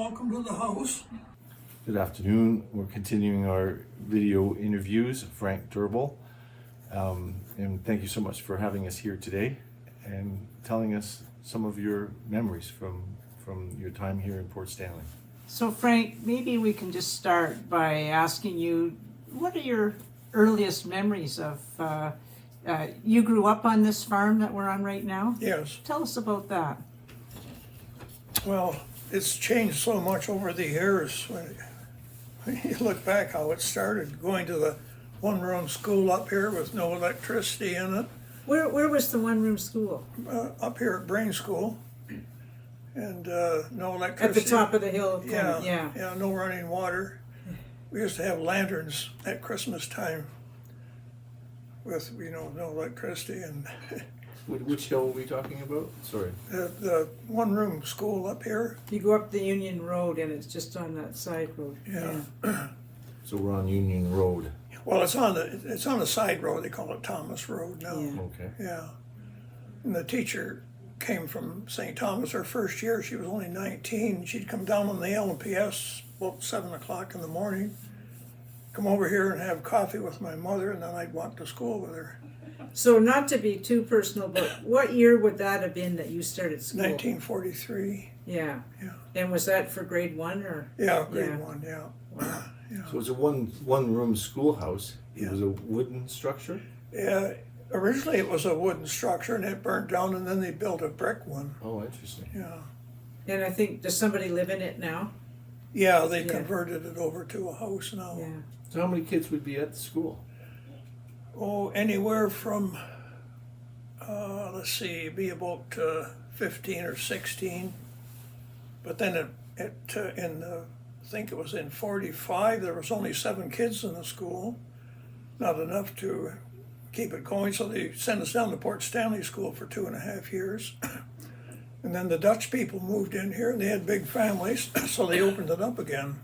welcome to the house. Good afternoon. We're continuing our video interviews of Frank Turville. And thank you so much for having us here today and telling us some of your memories from your time here in Port Stanley. So Frank, maybe we can just start by asking you, what are your earliest memories of, you grew up on this farm that we're on right now? Yes. Tell us about that. Well, it's changed so much over the years. When you look back how it started, going to the one-room school up here with no electricity in it, Where was the one-room school? up here at Brain School, and no At electricity. the top of the hill? Yeah, no running water. We used to have lanterns at Christmas time with, no electricity, and Which hill are we talking about? Sorry. the one-room school up here. You go up the Union Road and it's just on that side road. Yeah. So we're on Union Road. Well, it's on the side road. They call it Thomas Road now. Yeah. Okay. Yeah. And the teacher came from St. Thomas her first year. She was only 19. She'd come down on the LMPS about 7 o'clock in the morning, come over here and have coffee with my mother, and then I'd walk to school with her. So not to be too personal, but what year would that have been that you started school? 1943. Yeah. Yeah. And was that for grade 1 or? Yeah, grade Yeah. 1, yeah. Wow. Yeah. So it's a one-room schoolhouse. It Yeah. was a wooden structure? Yeah. Originally it was a wooden structure and it burnt down, and then they built a brick one. Oh, interesting. Yeah. And I think, does somebody live in it now? Yeah, they Yeah. converted it over to a house now. Yeah. So how many kids would be at the school? Oh, anywhere from, let's see, be about 15 or 16. But then I think it was in 45, there was only 7 kids in the school. Not enough to keep it going, so they sent us down to Port Stanley School for 2.5 years. And then the Dutch people moved in here and they had big families, so they opened it up again.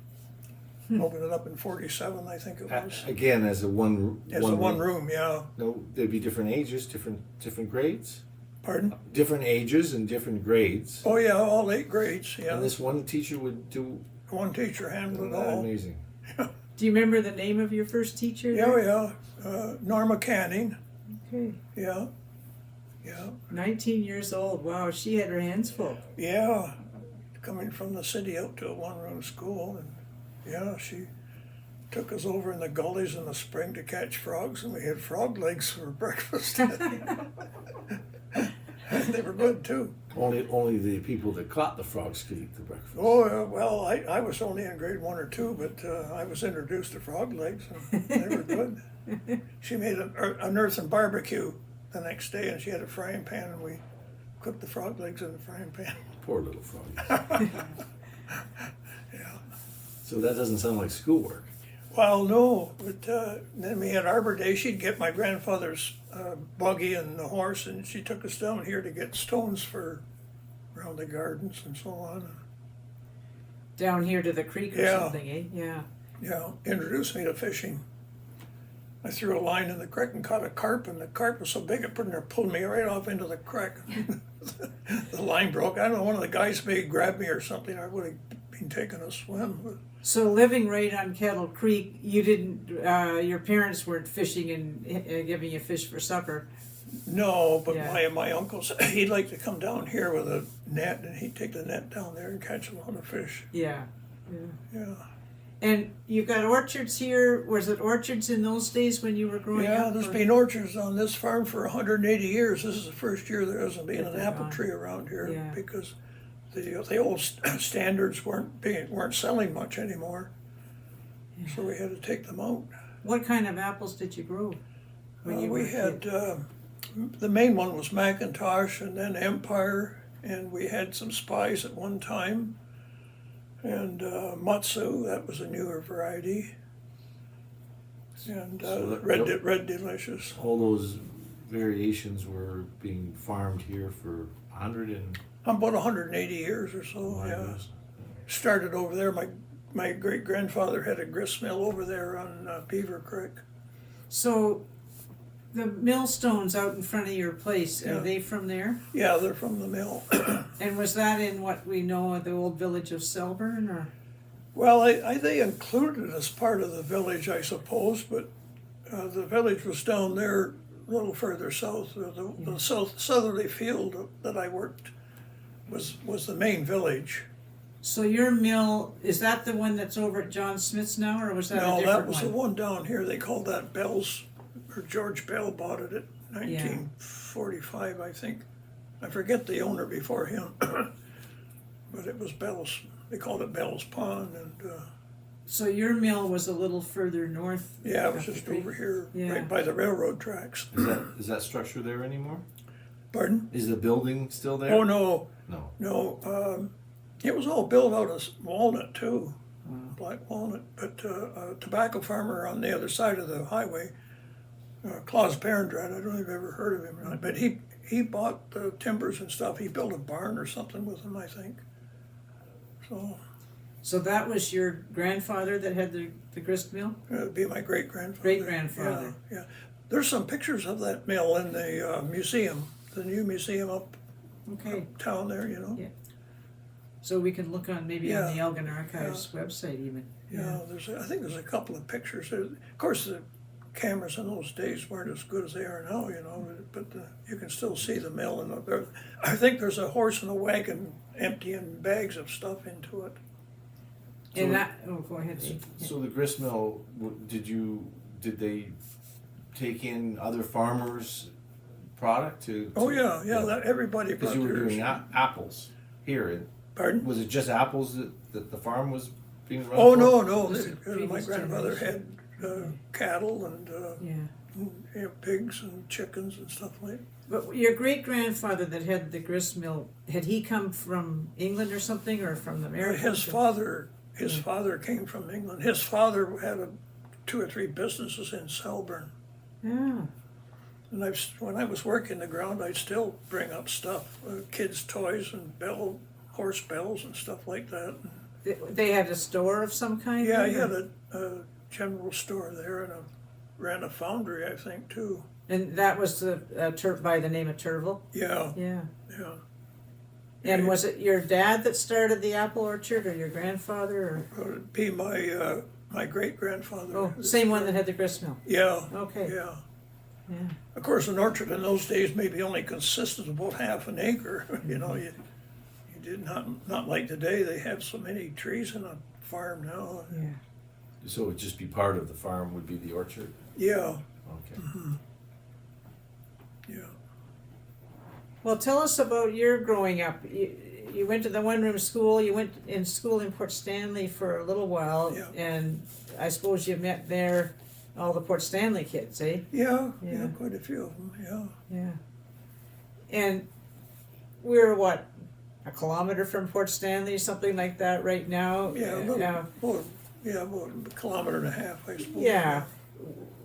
Opened it up in 47, I think it was. Again, as a one room, yeah. No, there'd be different ages, different grades? Pardon? Different ages and different grades. Oh, yeah, all 8 grades, yeah. And this one teacher would do One teacher handled it that. all. Amazing. Do you remember the name of your first teacher? Yeah, there? yeah. Norma Canning, Okay. yeah. Yeah, 19 years old. Wow, she had her hands full. yeah. Coming from the city out to a one-room school, and yeah, she took us over in the gullies in the spring to catch frogs, and we had frog legs for breakfast. They were good too. Only the people that caught the frogs could eat the breakfast. Oh, well, I was only in grade 1 or 2, but I was introduced to frog legs, and they were good. She made an earthen barbecue the next day, and she had a frying pan, and we cooked the frog legs in the frying pan. Poor little frogs. Yeah. So that doesn't sound like schoolwork. Well, no, but then we had Arbor Day. She'd get my grandfather's buggy and the horse, and she took us down here to get stones for around the gardens and so on. Down here to the creek or Yeah. something, eh? Yeah. Yeah, introduced me to fishing. I threw a line in the creek and caught a carp, and the carp was so big it pretty near pulled me right off into the creek. The line broke. I don't know, one of the guys may have grabbed me or something. I would have been taking a swim. But So living right on Kettle Creek, you didn't, your parents weren't fishing and giving you fish for supper. no, but Yeah. my uncle said he'd like to come down here with a net, and he'd take the net down there and catch a lot of fish. Yeah. Yeah. Yeah. And you've got orchards here. Was it orchards in those days when you were growing Yeah, up? there's or- been orchards on this farm for 180 years. This is the first year there hasn't been an they're apple gone. tree around here Yeah. because the old standards weren't selling much anymore. So we had to take them out. What kind of apples did you grow when you were We a had kid? the main one was Macintosh, and then Empire, and we had some Spies at one time, and Matsu. That was a newer variety, and So that- Red Delicious. All those variations were being farmed here for 100 and About 180 years or so. Yeah, years. started over there. My great grandfather had a grist mill over there on Beaver Creek. So The millstones out in front of your place, Yeah. are they from there? Yeah, they're from the mill. And was that in what we know of the old village of Selburne, or? Well, they included it as part of the village, I suppose, but the village was down there a little further south. The southerly field that I worked was the main village. So your mill, is that the one that's over at John Smith's now, or was that a No, different that was the one? one down here. They called that Bell's, or George Bell bought it at 1945, I think. I forget the owner before him, but it was Bell's. They called it Bell's Pond, and So your mill was a little further north? yeah, it was up the just creek? over here, Yeah. right by the railroad tracks. Is that structure there anymore? Pardon? Is the building still there? Oh, no, No. no. It was all built out of walnut too, Wow. black walnut. But a tobacco farmer on the other side of the highway, Claus Berendrad, I don't know if you've ever heard of him or not, but he bought the timbers and stuff. He built a barn or something with them, I think. So that was your grandfather that had the grist mill? It'd be my great-grandfather. Great-grandfather. Yeah. There's some pictures of that mill in the museum, the new museum Okay, uptown there, you know. Yeah. so we can look on, maybe on Yeah. the Elgin Archives website even. Yeah, I think there's a couple of pictures. Of course, the cameras in those days weren't as good as they are now, you know, but you can still see the mill. And I think there's a horse and a wagon emptying bags of stuff into it. And So- that, oh, go ahead, Dave. So the grist mill, did they take in other farmers' product to? Oh, yeah, that everybody Because brought you were theirs. doing apples here. Pardon? Was it just apples that the farm was being run Oh, for? no, This is my previous grandmother had generation. cattle and Yeah. pigs and chickens and stuff like that. But your great-grandfather that had the grist mill, had he come from England or something, or from America? His father came from England. His father had 2 or 3 businesses in Selburne. Yeah. And when I was working the ground, I'd still bring up stuff, kids' toys and horse bells and stuff like that. They had a store of some kind? Yeah, he there? had a general store there and ran a foundry, I think, too. And that was by the name of Turville? Yeah, Yeah. yeah. And was it your dad that started the apple orchard, or your grandfather, or? It'd be my great-grandfather. Oh, same one that had the grist mill? Yeah, Okay. yeah. Yeah. Of course, an orchard in those days maybe only consisted of about half an acre. You know, you did not like today. They have so many trees in a farm now. Yeah. So it would just be part of the farm would be the orchard? Yeah, Okay. yeah. Well, tell us about your growing up. You went to the one-room school. You went in school in Port Stanley for a little while, Yeah. and I suppose you met there all the Port Stanley kids, eh? Yeah, Yeah. quite a few of them. Yeah. Yeah. And we're what, a kilometer from Port Stanley, something like that, right now. Yeah, about a kilometer and a half, I suppose. Yeah.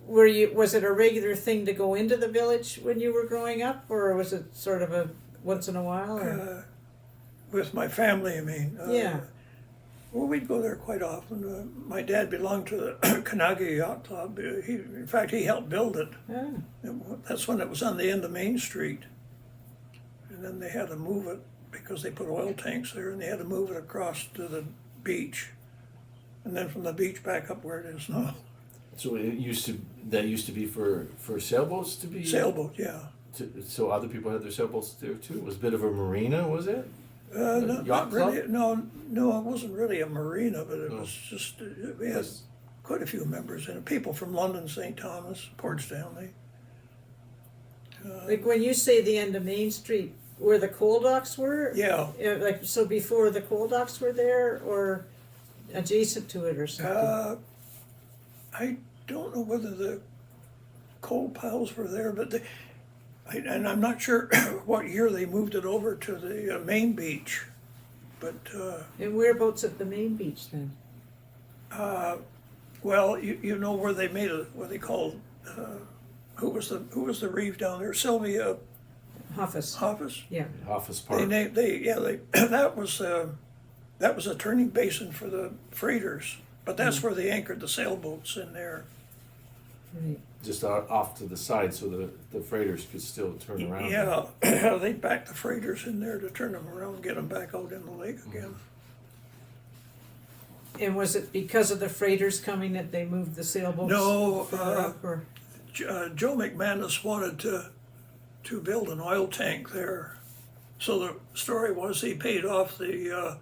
Was it a regular thing to go into the village when you were growing up, or was it sort of a once in a while? Or? With my family, I mean. Yeah. Well, we'd go there quite often. My dad belonged to the Kanagi Yacht Club. In fact, he helped build it. Ah, That's when it was on the end of Main Street. And then they had to move it because they put oil tanks there, and they had to move it across to the beach. And then from the beach back up where it is now. So it used to be for sailboats to be? Sailboat, yeah. So other people had their sailboats there too? It was a bit of a marina, was it? Not yacht really. club? No, it wasn't really a marina, but it Oh. was just, we had quite a few members in it. People from London, St. Thomas, Port Stanley. like when you say the end of Main Street, where the coal docks were? Yeah. Like, so before the coal docks were there, or adjacent to it or something? I don't know whether the coal piles were there, but and I'm not sure what year they moved it over to the main beach. But And whereabouts at the main beach then? well, you know where they made what they called who was the reeve down there? Sylvia Hoffus. Hoffus. Yeah. Office Park. That was a turning basin for the freighters, but that's where they anchored the sailboats in there. Right. just off to the side so the freighters could still turn around. Yeah, they backed the freighters in there to turn them around and get them back out in the lake again. And was it because of the freighters coming that they moved the sailboats? No, further up, or? Joe McManus wanted to build an oil tank there. So the story was he paid off the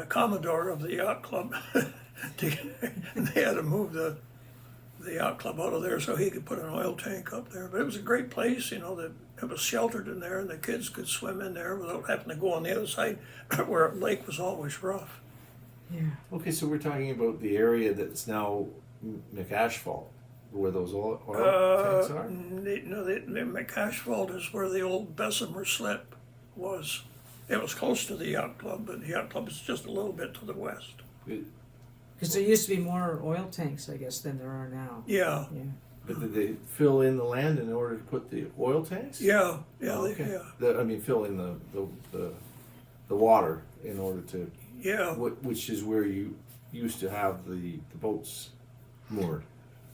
commodore of the yacht club, and they had to move the yacht club out of there so he could put an oil tank up there. But it was a great place, you know, that it was sheltered in there, and the kids could swim in there without having to go on the other side where the lake was always rough. Yeah. Okay, so we're talking about the area that's now McAsphalt, where those oil tanks are? The McAsphalt is where the old Bessemer slip was. It was close to the yacht club, but the yacht club is just a little bit to the west. Because there used to be more oil tanks, I guess, than there are now. Yeah, Yeah. But did they fill in the land in order to put the oil tanks? yeah. Oh, okay. Yeah. Fill in the water in order to, Yeah. which is where you used to have the boats moored.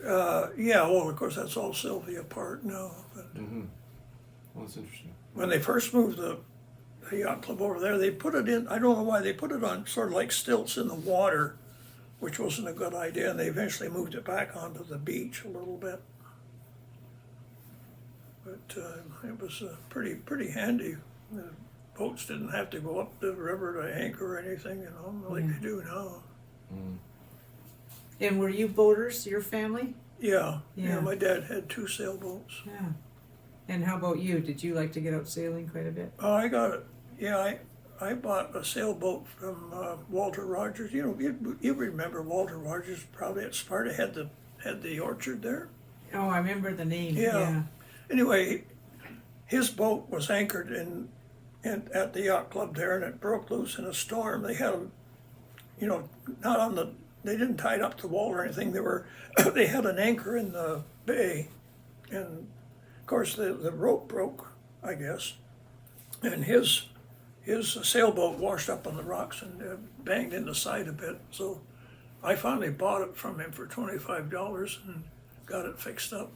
Yeah, well, of course, that's all Sylvia Park now. But Mm-hmm. Well, that's interesting. when they first moved the yacht club over there, they put it in, I don't know why, they put it on sort of like stilts in the water, which wasn't a good idea, and they eventually moved it back onto the beach a little bit. But it was pretty handy. The boats didn't have to go up the river to anchor or anything, you know, like they do now. Mm. And were you boaters, your family? Yeah, Yeah. my dad had 2 sailboats. Yeah. And how about you? Did you like to get out sailing quite a bit? Oh, I got it. Yeah, I bought a sailboat from Walter Rogers. You know, you remember Walter Rogers? Probably at Sparta had the orchard there. Oh, I remember the name. Yeah. Anyway, his boat was anchored at the yacht club there, and it broke loose in a storm. They had them, you know, not on the. They didn't tie it up to the wall or anything. They had an anchor in the bay, and of course the rope broke, I guess, and his sailboat washed up on the rocks and banged in the side a bit. So I finally bought it from him for $25 and got it fixed up.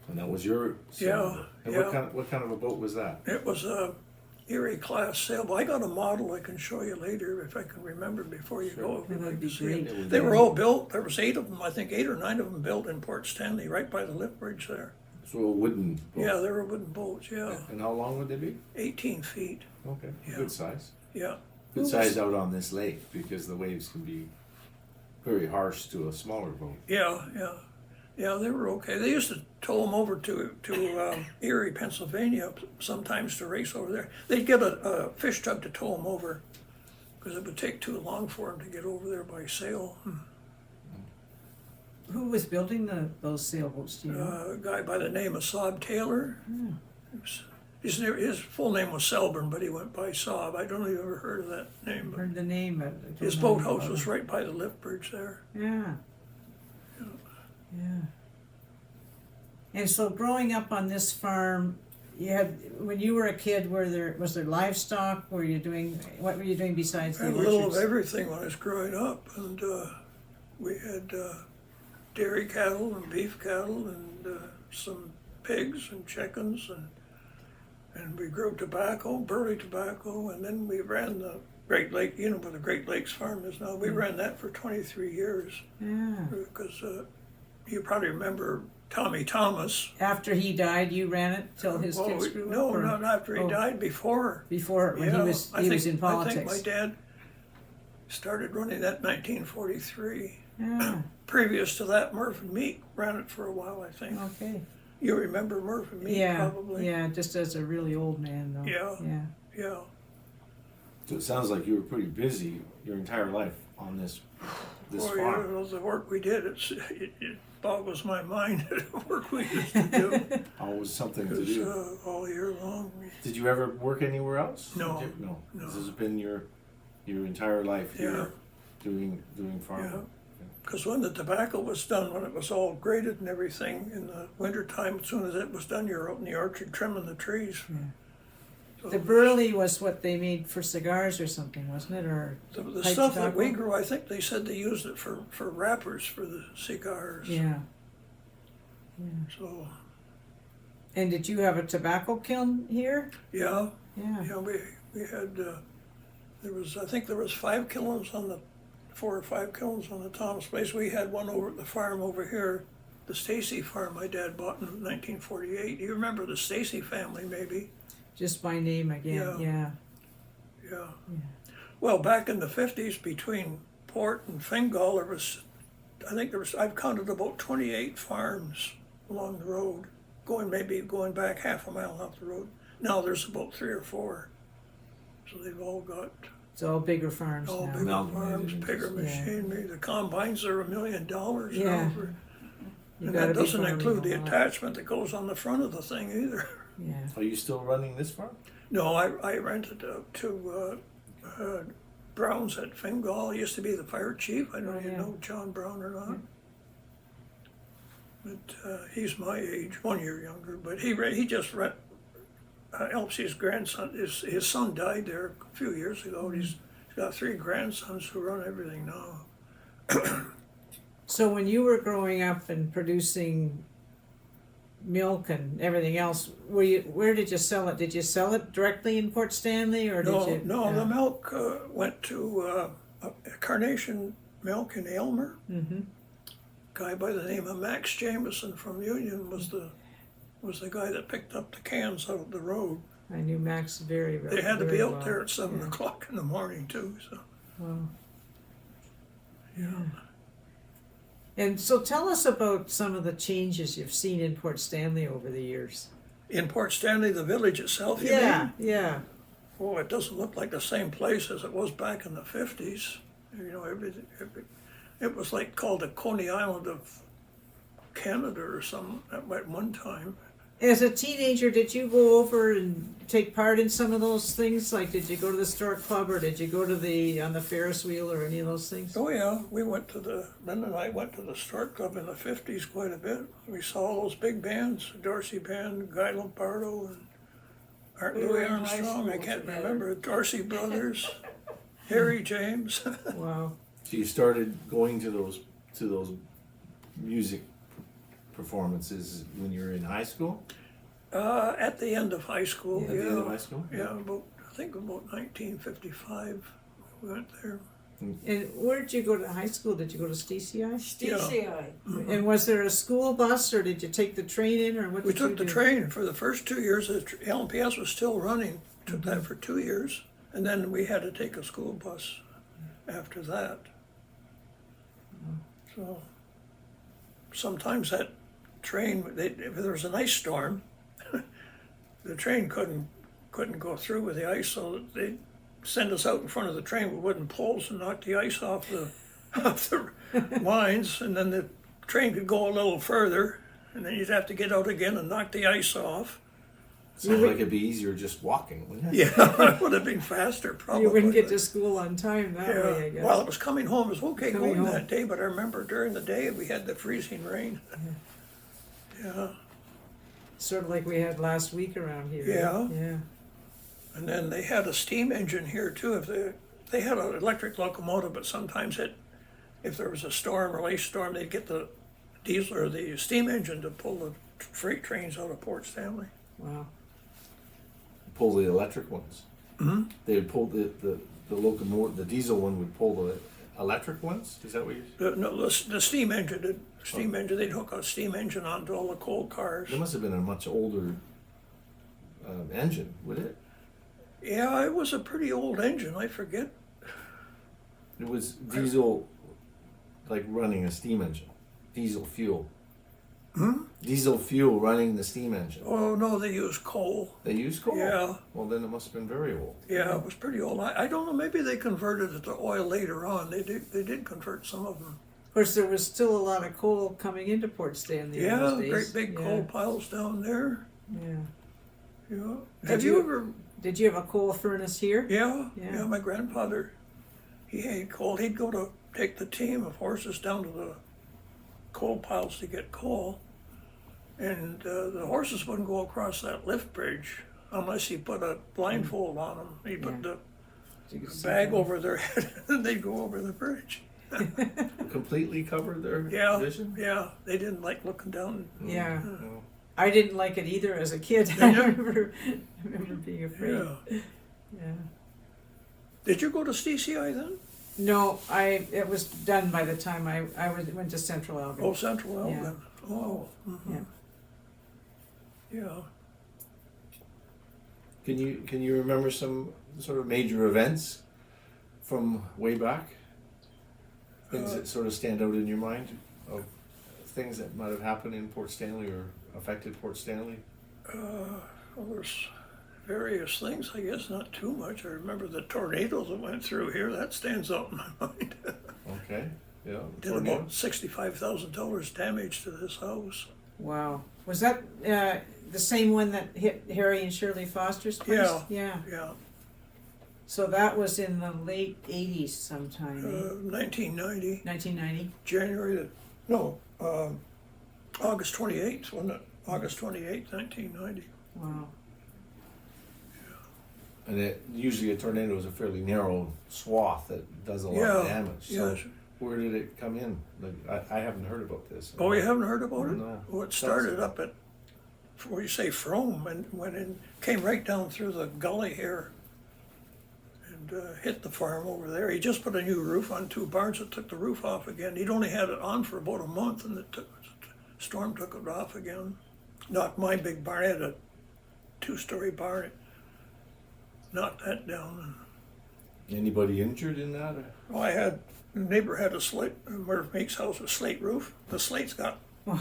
And that was your sailboat. And yeah. what kind of a boat was that? It was a Erie class sailboat. I got a model I can show you later if I can remember before you go. If you'd That'd like be to see great. it. They were all built. There was 8 of them. I think 8 or 9 of them built in Port Stanley, right by the lift bridge there. So a wooden boat. Yeah, they were wooden boats. Yeah, And how long would they be? 18 feet. Okay, Yeah. good size. Yeah, Good size out on this lake because the waves can be very harsh to a smaller boat. yeah. They were okay. They used to tow them over to Erie, Pennsylvania, sometimes to race over there. They'd get a fish tug to tow them over because it would take too long for them to get over there by sail. Who was building those sailboats? Do you know? A guy by the name of Saab Taylor. His full name was Selburn, but he went by Saab. I don't know if you've ever heard of that name. But Heard the name, but I don't his know boathouse about was it. right by the lift bridge there. Yeah. Yeah. And so, growing up on this farm, when you were a kid, was there livestock? What were you doing besides I the had a little of orchards? everything when I was growing up, and we had dairy cattle and beef cattle and some pigs and chickens, and we grew tobacco, burley tobacco, and then we ran the Great Lake, you know where the Great Lakes farm is now. We ran that for 23 years Yeah. because you probably remember Tommy Thomas. After he died, you ran it till his kids grew no, up? or- not after he Oh. died, before. Before, when Yeah, he was I in think politics. my dad started running that in 1943. Yeah. Previous to that, Murph and Meek ran it for a while, I think. Okay. You remember Murph and Meek, Yeah. probably? Yeah. Just as a really old man, though. Yeah. Yeah. Yeah. So it sounds like you were pretty busy your entire life on this Well, farm. yeah, the work we did, it boggles my mind the work we used to do. Always something to Because do. all year long. Did you ever work anywhere else? No, Did you? No. no. This has been your entire life here doing farming. Yeah. Because when the tobacco was done, when it was all graded and everything, in the wintertime, as soon as it was done, you're out in the orchard trimming the trees. So The burley was what they made for cigars or something, wasn't it? Or the pipe stuff that we tobacco? grew, I think they said they used it for wrappers for the cigars. Yeah. So, And did you have a tobacco kiln here? yeah, Yeah. yeah, we had, there was, I think there was 5 kilns on the, 4 or 5 kilns on the Thomas place. We had one over at the farm over here, the Stacy farm my dad bought in 1948. You remember the Stacy family, maybe? Just by name again, yeah. Yeah. Well, back in the 50s, between Port and Fingal, there was, I think there was, I've counted about 28 farms along the road, going back half a mile off the road. Now there's about 3 or 4. So they've all got It's all bigger farms all now. bigger Now- farms, bigger Yeah. machinery. The combines are $1 million Yeah. now. You And gotta that be doesn't farming include a the lot. attachment that goes on the front of the thing either. Yeah. Are you still running this farm? No, I rented to Brown's at Fingal. He used to be the fire chief. I don't know if you yeah. know John Brown or not. But he's my age, 1 year younger. But he just helps his grandson. His son died there a few years ago. He's got 3 grandsons who run everything now. So when you were growing up and producing milk and everything else, where did you sell it? Did you sell it directly in Port Stanley, or did you? No, the milk went to Carnation Milk in Aylmer. Mm-hmm. Guy by the name of Max Jameson from Union was the guy that picked up the cans out of the road. I knew Max very well. They had to be very out well. there at 7 o'clock in the morning too. So Wow. yeah. And so tell us about some of the changes you've seen in Port Stanley over the years. In Port Stanley, the village itself, you Yeah, mean? yeah. Oh, it doesn't look like the same place as it was back in the 50s. You know, it was like called the Coney Island of Canada or something at one time. As a teenager, did you go over and take part in some of those things? Like, did you go to the Stork Club, or did you go to on the Ferris wheel, or any of those things? Oh yeah, Ben and I went to the Stork Club in the 50s quite a bit. We saw all those big bands, Dorsey Band, Guy Lombardo, and We Louis were in high Armstrong, I school can't together. remember, Dorsey Brothers, Harry James. Wow. So you started going to those music performances when you were in high school? At the end of high school, At the end of high school? Yeah, I think about 1955, we went there. And where did you go to high school? Did you go to STCI? DCI. And was there a school bus, or did you take the train in, or what We did you took the do? train for the first 2 years. The LMPS was still running. Took that for 2 years, and then we had to take a school bus after that. So sometimes that train, if there was an ice storm, the train couldn't go through with the ice, so they'd send us out in front of the train with wooden poles and knock the ice off the lines, and then the train could go a little further, and then you'd have to get out again and knock the ice off. Sounds like it'd be easier just walking, wouldn't it? Yeah, it would have been faster probably. You wouldn't get but- to school on time that way, I guess. While it was coming home, it was okay Coming going home. that day, but I remember during the day we had the freezing rain. Yeah, Sort of like we had last week around here. Yeah. Yeah. and then they had a steam engine here too. If they had an electric locomotive, but sometimes if there was a storm or late storm, they'd get the diesel or the steam engine to pull the freight trains out of Port Stanley. Wow. Pull the electric ones. Mhm. They would pull the locomotive, the diesel one would pull the electric ones? Is that what you're No, the steam engine, they'd hook a steam engine onto all the coal cars. It must have been a much older engine, would it? Yeah, it was a pretty old engine. I forget. It was diesel, like running a steam engine. Diesel fuel. Diesel fuel running the steam engine. Oh no, they used coal. They used coal? Yeah. Well, then it must have been very old. Yeah, it was pretty old. I don't know. Maybe they converted it to oil later on. They did convert some of them. Of course, there was still a lot of coal coming into Port Stanley in Yeah, those days. great big Yeah. coal piles down there. Yeah. Yeah. Did Have you- you ever? Did you have a coal furnace here? Yeah, Yeah. yeah. My grandfather, he hated coal. He'd go to take the team of horses down to the coal piles to get coal, and the horses wouldn't go across that lift bridge unless he put a blindfold on them. He put Yeah. the Did you see bag that? over their head, and they'd go over the bridge. completely covered their Yeah, vision? yeah, they didn't like looking down. Yeah. Oh. I didn't like it either as a kid. Did you? I remember being afraid. Yeah. Yeah. Did you go to CCI then? No, it was done by the time went to Central Albion. Oh, Central Elgin. Yeah. Oh, mhm. Yeah. Can you remember some sort of major events from way back? Things that sort of stand out in your mind of things that might have happened in Port Stanley or affected Port Stanley? Well, there's various things, I guess, not too much. I remember the tornadoes that went through here. That stands out in my mind. Okay, yeah. Did about $65,000 damage to this house. Wow. Was that the same one that hit Harry and Shirley Foster's place? Yeah. Yeah. Yeah, So that was in the late 80s sometime, 1990, 1990? January, August 28th, wasn't it? August 28th, 1990. Wow. And usually a tornado is a fairly narrow swath that does a lot of Yeah, damage. So yes. where did it come in? Like, I haven't heard about this. Oh, you haven't heard about it? No. Well, it started up at, where you say Frome, and went in, came right down through the gully here and hit the farm over there. He just put a new roof on 2 barns and took the roof off again. He'd only had it on for about a month, and storm took it off again. Knocked my big barn. I had a 2-story barn. It knocked that down. Anybody injured in that? Well, a neighbor had a slate, Murph Meek's house, a slate roof. The slates got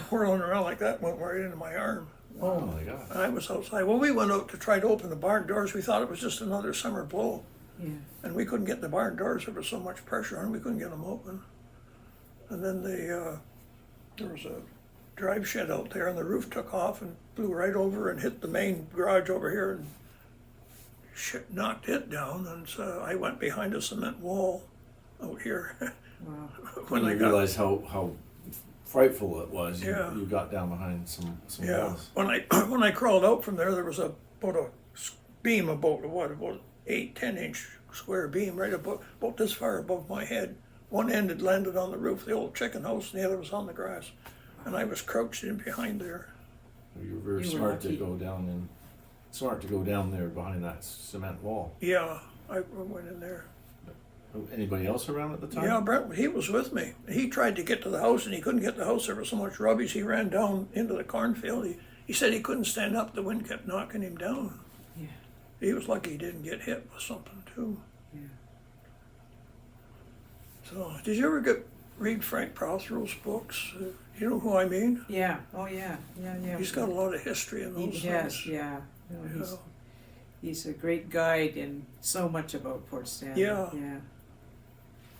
whirling around like that, went right into my arm. Oh my God. And I was outside. Well, we went out to try to open the barn doors. We thought it was just another summer blow. Yeah. And we couldn't get the barn doors. There was so much pressure on them, we couldn't get them open. And then there was a drive shed out there, and the roof took off and blew right over and hit the main garage over here and knocked it down. And so I went behind a cement wall out here. Wow. When you realized how frightful it was, Yeah. you got down behind some Yeah, walls. when I crawled out from there, there was about a beam about 8-10 inch square beam right about this far above my head. One end had landed on the roof of the old chicken house, and the other was on the grass, and I was crouched in behind there. You were very You were smart to lucky. go down there behind that cement wall. Yeah, I went in there. Anybody else around at the time? Yeah, Brent, he was with me. He tried to get to the house, and he couldn't get to the house. There was so much rubbish. He ran down into the cornfield. He said he couldn't stand up. The wind kept knocking him down. Yeah. He was lucky he didn't get hit with something too. Yeah. So, did you ever read Frank Prothero's books? You know who I mean? Yeah. Oh yeah. Yeah. He's got a lot of history in those Yes. things. Yeah. No, Yeah. he's a great guide and so much about Port Stanley. Yeah. Yeah.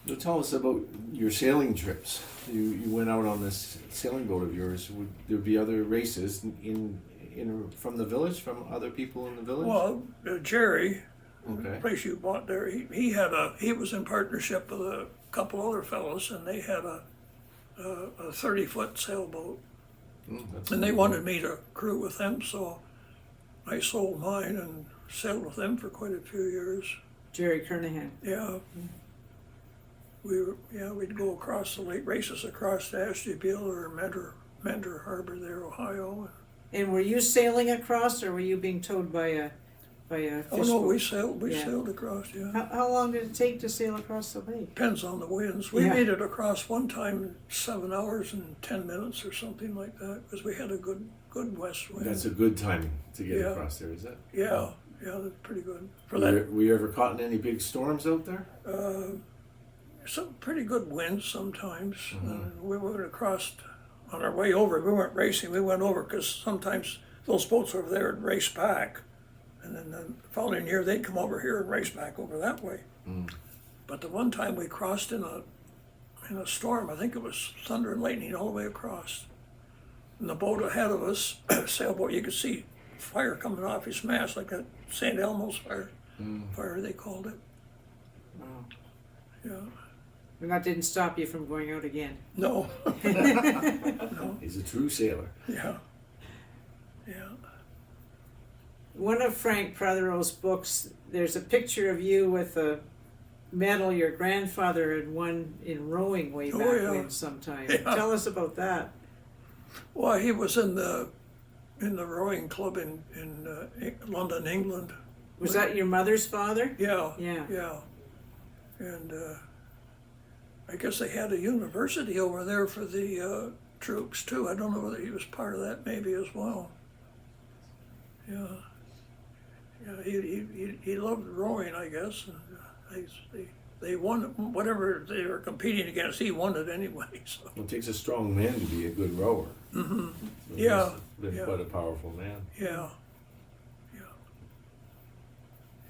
So tell us about your sailing trips. You went out on this sailing boat of yours. Would there be other races from the village, from other people in the village? Well, Jerry, the Okay. place you bought there, he was in partnership with a couple other fellows, and they had a 30-foot sailboat, That's and they cool. wanted me to crew with them, so I sold mine and sailed with them for quite a few years. Jerry Kernahan. Yeah. We'd go across the lake, races across to Ashtabula or Mentor Harbor there, Ohio. And were you sailing across, or were you being towed by a fish Oh no, boat? we sailed Yeah. across, yeah. How long did it take to sail across the lake? Depends on the winds. We Yeah. made it across one time in 7 hours and 10 minutes or something like that, because we had a good west wind. That's a good timing to get Yeah. across there, is it? Yeah, that's pretty good. For Were you ever caught in any big storms out there? some pretty good winds sometimes. Mhm. We went across on our way over. We weren't racing. We went over because sometimes those boats over there would race back, and then the following year they'd come over here and race back over that way. Mm. But the one time we crossed in a storm, I think it was thunder and lightning all the way across. And the boat ahead of us, sailboat, you could see fire coming off his mast, like that St. Elmo's fire they called it. Wow. Yeah. And that didn't stop you from going out again. No. He's a true sailor. Yeah. Yeah. One of Frank Prothero's books, there's a picture of you with a medal your grandfather had won in rowing way Oh, back yeah. when sometime. Yeah. Tell us about that. Well, he was in the rowing club in London, England. Was that your mother's father? Yeah, Yeah. and I guess they had a university over there for the troops too. I don't know whether he was part of that, maybe as well. Yeah, he loved rowing, I guess. And they won whatever they were competing against. He won it anyway. So It takes a strong man to be a good rower. hmm He Yeah, must have been yeah. quite a powerful man. yeah.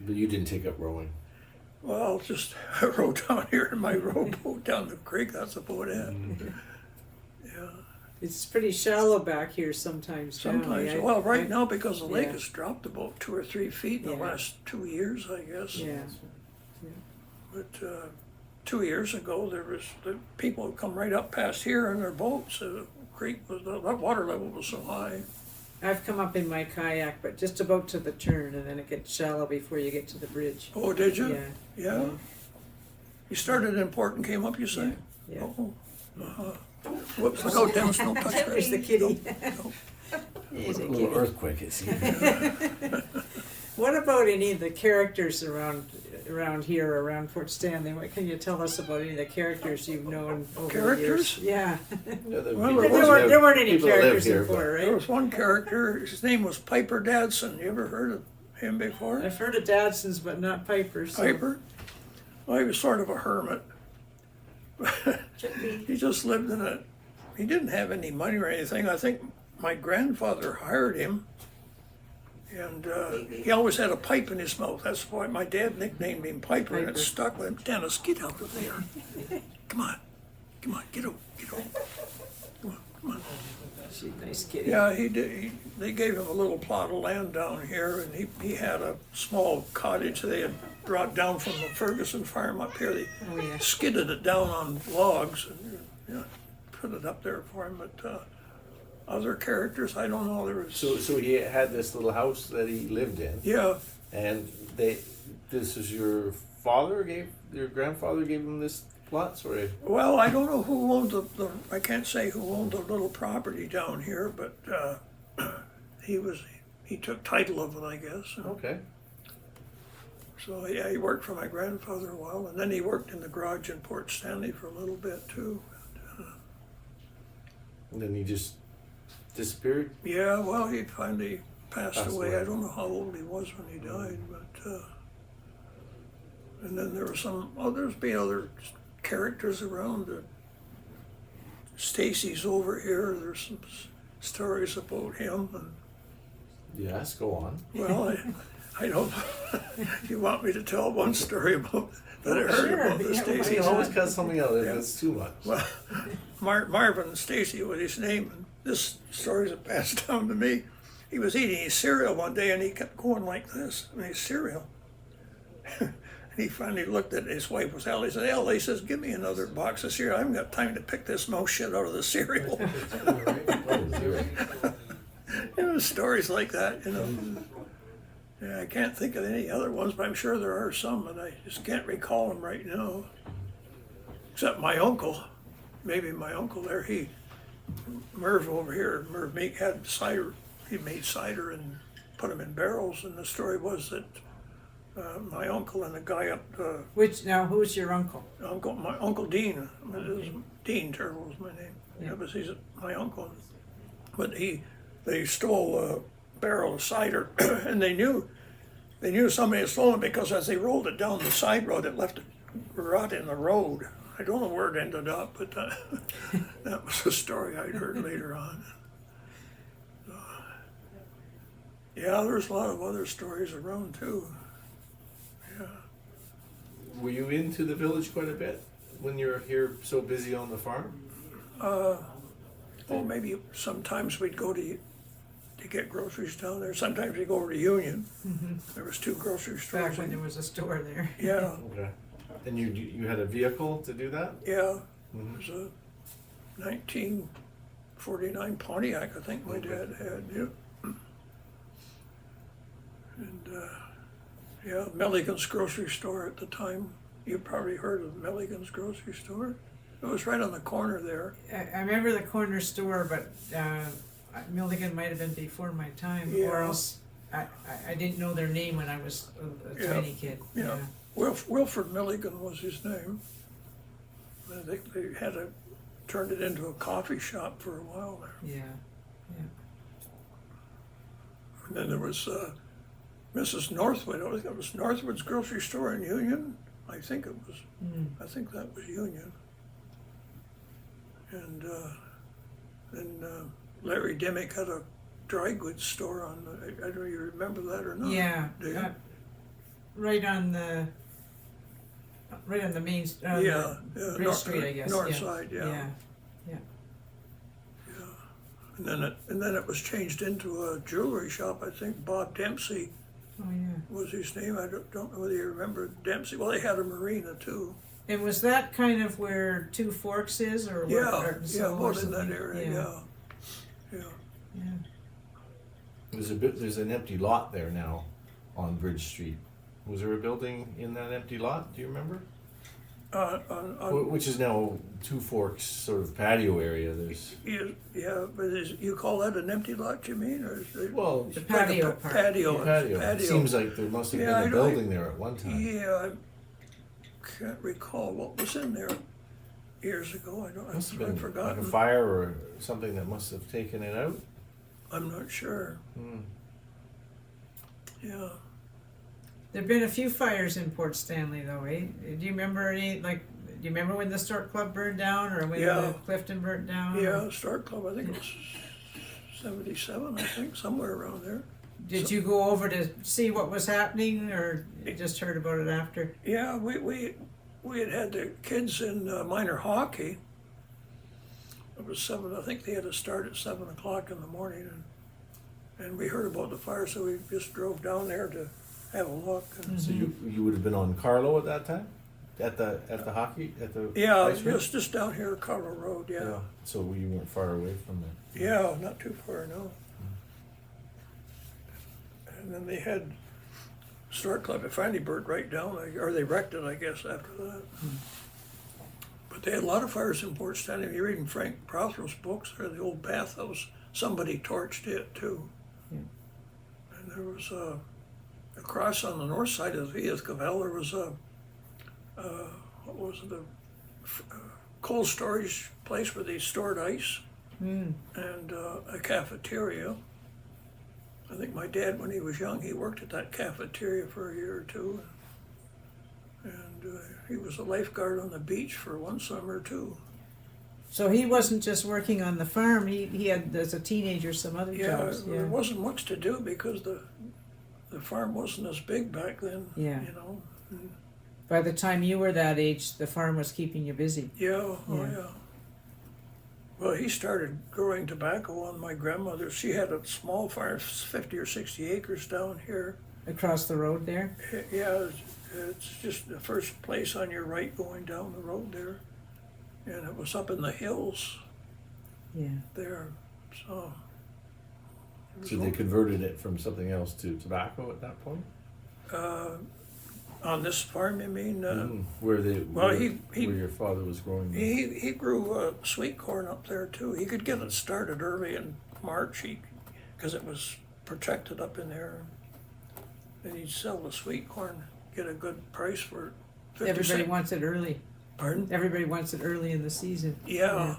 But you didn't take up rowing. Well, I'll just row down here in my rowboat down the creek. That's about it. Yeah. It's pretty shallow back here sometimes. Sometimes. Down. Well, right now because the lake yeah. has dropped about 2 or 3 feet in the Yeah. last 2 years, I guess. Yeah. But 2 years ago, the people would come right up past here in their boats. The creek was that water level was so high. I've come up in my kayak, but just about to the turn, and then it gets shallow before you get to the bridge. Oh, did you? Yeah. Yeah. You started in port and came up, you say? Yeah. Oh. Uh-huh. Whoops! Look out, Dennis! Don't touch that. There's the kitty. A little earthquake it seemed. What about any of the characters around here, around Fort Stanley? What can you tell us about any of the characters you've known over Characters? the years? Yeah. Yeah, the Well, people There weren't any people that live characters here, before, There right? was one character. His name was Piper Dadson. You ever heard of him before? I've heard of Dadsons, but not Piper. So. Piper? Well, he was sort of a hermit. He just lived in a. He didn't have any money or anything. I think my grandfather hired him, and he always had a pipe in his mouth. That's why my dad nicknamed him Piper, and it Piper. stuck with him. Dennis, get out of there! Come on, get out, come on. She's a nice kitty. Yeah, he did. They gave him a little plot of land down here, and he had a small cottage they had brought down from the Ferguson farm up here. They Oh, yeah. skidded it down on logs and put it up there for him. But other characters, I don't know. There was So he had this little house that he lived in, yeah, and this is your grandfather gave him this plot, sorry. well, I don't know who owned the I can't say who owned the little property down here, but he took title of it, I guess. Okay. So yeah, he worked for my grandfather a while, and then he worked in the garage in Port Stanley for a little bit too. And then he just disappeared. Yeah, well, he finally passed Passed away. away. I don't know how old he was when he died, but and then there were there's been other characters around. Stacy's over here. There's some stories about him, and Yes, go on. well, I don't know. If you want me to tell one story about that I heard Sure, about the yeah, You Stacy? can always cut something out if Yeah. it's too much. Well, Marvin Stacy was his name, and this story's passed down to me. He was eating his cereal one day, and he kept going like this, his cereal. And he finally looked at his wife, was Ellie. He said, Ellie, he says, give me another box of cereal. I haven't got time to pick this mouse shit out of the cereal. Oh, dear. Stories like that, Yeah, I can't think of any other ones, but I'm sure there are some, but I just can't recall them right now. Except my uncle, maybe my uncle there, Merv over here, Merv Meek had cider. He made cider and put them in barrels, and the story was that my uncle and the guy up, Who's your uncle? my Uncle Dean, Dean Turville was my name. Yeah. He's my uncle. But they stole a barrel of cider, and they knew somebody had stolen it because as they rolled it down the side road, it left it rot in the road. I don't know where it ended up, but that was a story I heard later on. Yeah, there's a lot of other stories around too. Yeah. Were you into the village quite a bit when you were here so busy on the farm? Maybe sometimes we'd go to get groceries down there. Sometimes we'd go over to Union. There was 2 grocery stores. Back when there was a store there. Yeah, Okay. And you had a vehicle to do that? yeah. Mhm. It was a 1949 Pontiac, I think my dad had. Yeah. And Milligan's grocery store at the time You probably heard of Milligan's grocery store. It was right on the corner there. I remember the corner store, but Milligan might have been before my time, Yeah. or else I didn't know their name when I was a Yeah. tiny kid. Yeah. Wilfred Milligan was his name. I think they turned it into a coffee shop for a while there. Yeah. And then there was Mrs. Northwood. I think it was Northwood's grocery store in Union. I think it was. I think that was Union. And then Larry Dimmick had a dry goods store on. I don't know if you remember that or not. Yeah. Do you? Right on the main Bridge Street, I guess. North yeah. side, yeah. Yeah. And then it was changed into a jewelry shop. I think Bob Dempsey Oh yeah. was his name. I don't know whether you remember Dempsey. Well, they had a marina too. And was that kind of where Two Forks is, or where Yeah, Arkansas yeah, or both in that something? area. Yeah. There's an empty lot there now on Bridge Street. Was there a building in that empty lot? Do you remember? Which is now Two Forks sort of patio area. There's But you call that an empty lot, you mean, or is it? well, The like a patio part. Patio. patio. It Patio. seems like there must have Yeah, been a building there at one time. Yeah, I can't recall what was in there years ago. Must have I've been forgotten. like a fire or something that must have taken it out. I'm not sure. Yeah. There've been a few fires in Port Stanley, though, eh? Do you remember any? Do you remember when the Stork Club burned down, or when Yeah. the Clifton burnt down? Yeah, Start Club, I think it was 77, I think, somewhere around there. Did you go over to see what was happening, or you just heard about it after? Yeah, we had the kids in minor hockey. It was 7, I think they had to start at 7 o'clock in the morning, and we heard about the fire, so we just drove down there to have a look. And So you would have been on Carlo at that time, at the hockey at the yeah, ice rink? just down here, Carlo Road, yeah. So you weren't far away from it. Yeah, not too far, no. And then they had Start Club, it finally burnt right down, or they wrecked it, I guess, after that. But they had a lot of fires in Port Stanley. If you're reading Frank Prothero's books, or the old bathhouse, somebody torched it too. Yeah. And there was across on the north side of the Via Cavell, there was what was it, a cold storage place where they stored ice, and a cafeteria. I think my dad, when he was young, he worked at that cafeteria for a year or two. And he was a lifeguard on the beach for one summer too. So he wasn't just working on the farm. He had, as a teenager, some other Yeah, jobs. there wasn't much to do because the farm wasn't as big back then. Yeah. You know. By the time you were that age, the farm was keeping you busy. Yeah. Oh Yeah. yeah. Well, he started growing tobacco on my grandmother. She had a small farm, 50 or 60 acres down here. Across the road there. Yeah, it's just the first place on your right going down the road there. And it was up in the hills Yeah. there, so. So they converted it from something else to tobacco at that point? On this farm, you mean? Where he- your father was growing. He grew sweet corn up there too. He could get it started early in March, because it was protected up in there. And he'd sell the sweet corn, get a good price for it. 50 Everybody cent- wants it early. Pardon? Everybody wants it early in the season. Yeah.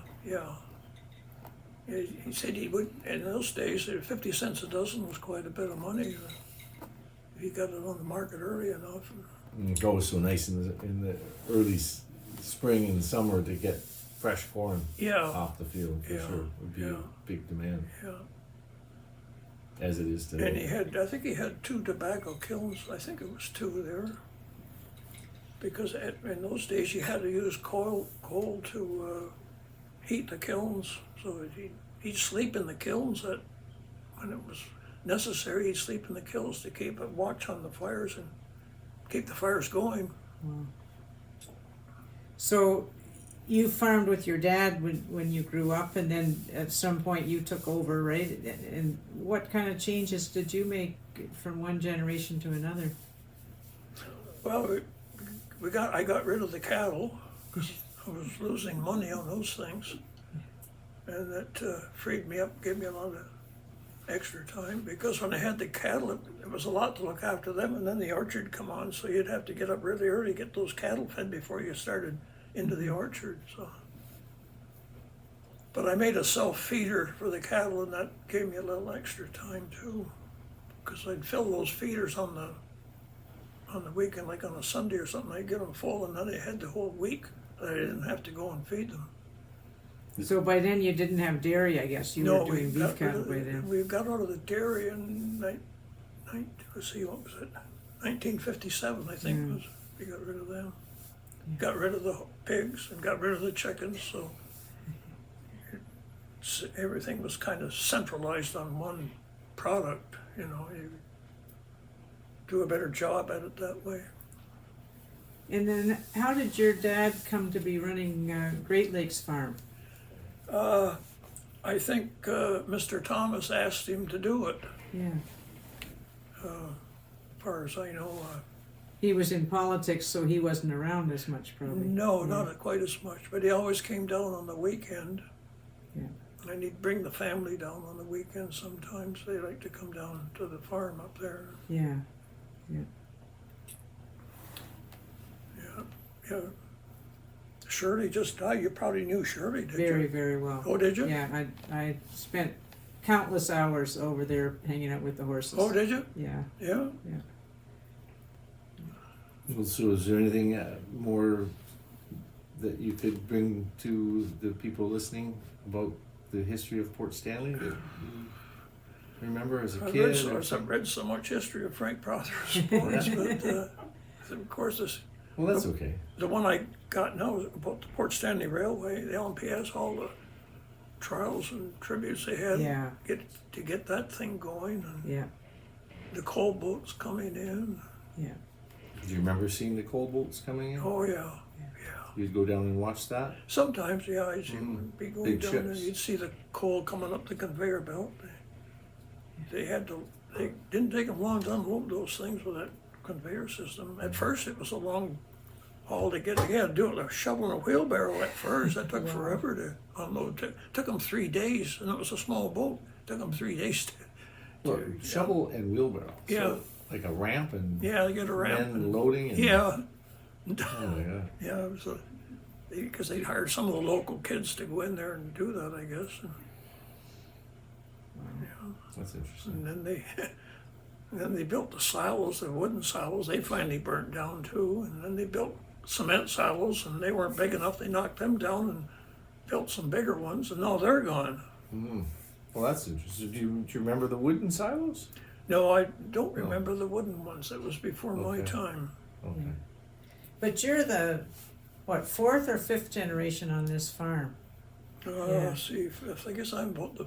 He said he would, in those days, 50 cents a dozen was quite a bit of money. If he got it on the market early enough. And it's always so nice in the early spring and summer to get fresh corn Yeah, off the field for Yeah, sure. Would be yeah. a big demand, yeah. as it is today. And I think he had 2 tobacco kilns. I think it was 2 there. Because in those days you had to use coal to heat the kilns. So he'd sleep in the kilns when it was necessary. He'd sleep in the kilns to keep a watch on the fires and keep the fires going. So you farmed with your dad when you grew up, and then at some point you took over, right? And what kind of changes did you make from one generation to another? Well, I got rid of the cattle because I was losing money on those things. And that freed me up, gave me a lot of extra time, because when I had the cattle, it was a lot to look after them, and then the orchard come on, so you'd have to get up really early, get those cattle fed before you started into the orchard, so. But I made a self-feeder for the cattle, and that gave me a little extra time too, because I'd fill those feeders on the weekend, like on a Sunday or something, I'd get them full, and then I had the whole week that I didn't have to go and feed them. So by then you didn't have dairy, I guess. You No, were doing beef cattle by then. we got out of the dairy in let's see, what was it? 1957, I think, was we got rid of them. Got rid of the pigs and got rid of the chickens, so everything was kind of centralized on one product. You do a better job at it that way. And then how did your dad come to be running Great Lakes Farm? I think Mr. Thomas asked him to do it. Yeah. As far as I know, He was in politics, so he wasn't around as much, probably. no, not quite as much. But he always came down on the weekend. Yeah. And he'd bring the family down on the weekend sometimes. They like to come down to the farm up there. Yeah. Yeah. Shirley just died. You probably knew Shirley, did Very, you? very well. Oh, did you? Yeah, I spent countless hours over there hanging out with the horses. Oh, did you? Yeah. Yeah. Well, so is there anything more that you could bring to the people listening about the history of Port Stanley that you remember as a I've kid? read so much history of Frank Prothero sports, but of course Well, that's okay. the one I got now is about the Port Stanley Railway. The LMP all the trials and tributes they had Yeah. to get that thing going, and Yeah. the coal boats coming in. Yeah. Do you remember seeing the coal boats coming in? Oh yeah. You'd go down and watch that? Sometimes, yeah, I'd be going Big down ships. and you'd see the coal coming up the conveyor belt. They didn't take them long to unload those things with that conveyor system. At first, it was a long haul to get. You had to do it with a shovel and a wheelbarrow at first. That took forever to unload. Took them 3 days, and it was a small boat. Took them 3 days to. Well, shovel and wheelbarrow. Yeah. So, like a ramp and Yeah, they get a ramp. men And, loading and yeah, Oh my god. yeah, it was because they'd hired some of the local kids to go in there and do that, I guess. And, That's interesting. and then they built the silos, the wooden silos. They finally burnt down too. And then they built cement silos, and they weren't big enough. They knocked them down and built some bigger ones, and now they're gone. Well, that's interesting. Do you remember the wooden silos? No, I don't remember the wooden ones. That was before my Okay. time. Okay. But you're the, fourth or fifth generation on this farm? Yeah. See, fifth. I guess I'm about the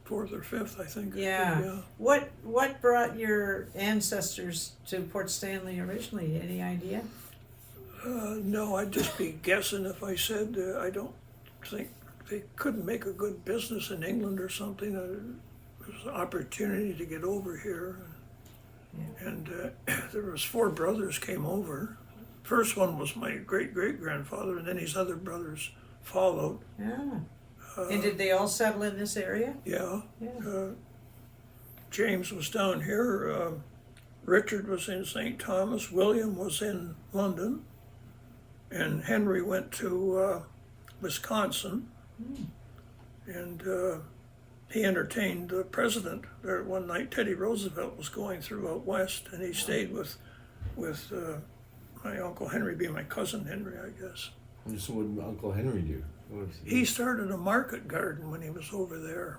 fourth or fifth, I think. Yeah. What brought your ancestors to Port Stanley originally? Any idea? No, I'd just be guessing if I said I don't think they couldn't make a good business in England or something. There was an opportunity to get over here, and there was 4 brothers came over. First one was my great-great-grandfather, and then his other brothers followed. Yeah. And did they all settle in this area? Yeah. Yeah. James was down here. Richard was in St. Thomas. William was in London. And Henry went to Wisconsin. And he entertained the president there one night. Teddy Roosevelt was going through out west, and he stayed with my Uncle Henry, being my cousin Henry, I guess. So what did Uncle Henry do? What was He started a market garden when he was over there,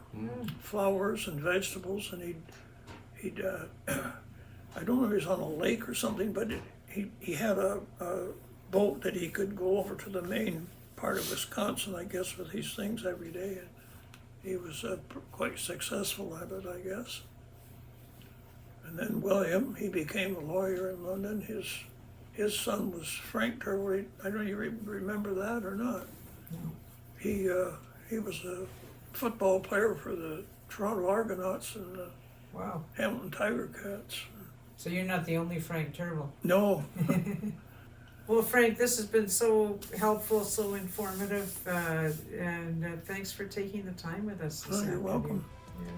flowers and vegetables, and he'd I don't know if he was on a lake or something, but he had a boat that he could go over to the main part of Wisconsin, I guess, with these things every day, and he was quite successful at it, I guess. And then William, he became a lawyer in London. His son was Frank Turville. I don't know if you remember that or not. He was a football player for the Toronto Argonauts and the Wow. Hamilton Tiger Cats. So you're not the only Frank Turville. No, Well, Frank, this has been so helpful, so informative, and thanks for taking the time with us this Oh, you're afternoon. welcome. Yeah.